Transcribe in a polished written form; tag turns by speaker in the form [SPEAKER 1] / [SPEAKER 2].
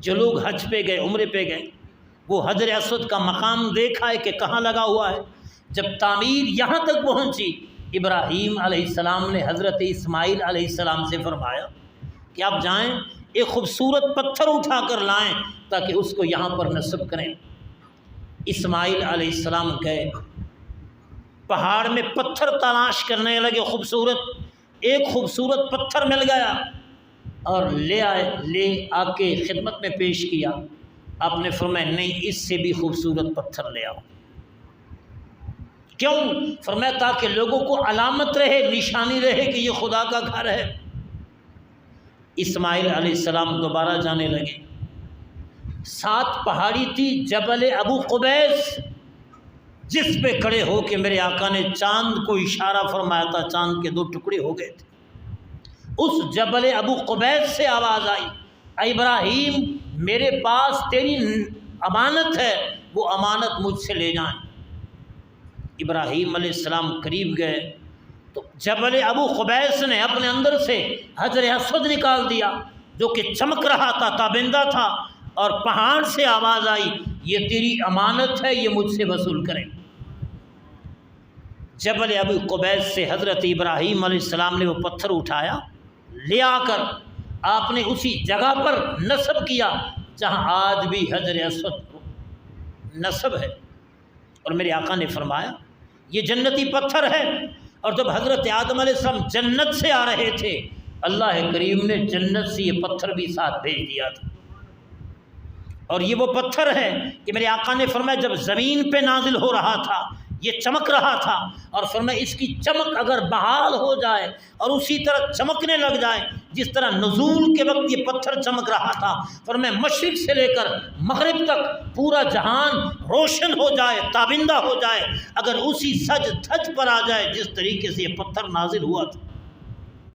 [SPEAKER 1] جو لوگ حج پہ گئے، عمرے پہ گئے، وہ حجر اسود کا مقام دیکھا ہے کہ کہاں لگا ہوا ہے۔ جب تعمیر یہاں تک پہنچی، ابراہیم علیہ السلام نے حضرت اسماعیل علیہ السلام سے فرمایا کہ آپ جائیں ایک خوبصورت پتھر اٹھا کر لائیں تاکہ اس کو یہاں پر نصب کریں۔ اسماعیل علیہ السلام گئے، پہاڑ میں پتھر تلاش کرنے لگے، ایک خوبصورت پتھر مل گیا اور لے آ کے خدمت میں پیش کیا۔ آپ نے فرمایا نہیں، اس سے بھی خوبصورت پتھر لے آؤ۔ کیوں؟ فرمایا تاکہ لوگوں کو علامت رہے، نشانی رہے کہ یہ خدا کا گھر ہے۔ اسماعیل علیہ السلام دوبارہ جانے لگے۔ 7 پہاڑی تھی جبل ابو قبیس، جس پہ کھڑے ہو کے میرے آقا نے چاند کو اشارہ فرمایا تھا، چاند کے 2 ٹکڑے ہو گئے تھے۔ اس جبل ابو قبیس سے آواز آئی، اے ابراہیم میرے پاس تیری امانت ہے، وہ امانت مجھ سے لے جائیں۔ ابراہیم علیہ السلام قریب گئے تو جبل ابو قبیس نے اپنے اندر سے حجر اسود نکال دیا جو کہ چمک رہا تھا، تابندہ تھا، اور پہاڑ سے آواز آئی یہ تیری امانت ہے، یہ مجھ سے وصول کریں۔ جبل ابو قبیس سے حضرت ابراہیم علیہ السلام نے وہ پتھر اٹھایا، لے آ کر آپ نے اسی جگہ پر نصب کیا جہاں آج بھی حجر اسود نصب ہے۔ اور میرے آقا نے فرمایا یہ جنتی پتھر ہے، اور جب حضرت آدم علیہ السلام جنت سے آ رہے تھے، اللہ کریم نے جنت سے یہ پتھر بھی ساتھ بھیج دیا تھا۔ اور یہ وہ پتھر ہے کہ میرے آقا نے فرمایا جب زمین پہ نازل ہو رہا تھا یہ چمک رہا تھا، اور فرمایا اس کی چمک اگر بحال ہو جائے اور اسی طرح چمکنے لگ جائے جس طرح نزول کے وقت یہ پتھر چمک رہا تھا، فرمایا مشرق سے لے کر مغرب تک پورا جہان روشن ہو جائے، تابندہ ہو جائے، اگر اسی سج دھج پر آ جائے جس طریقے سے یہ پتھر نازل ہوا تھا۔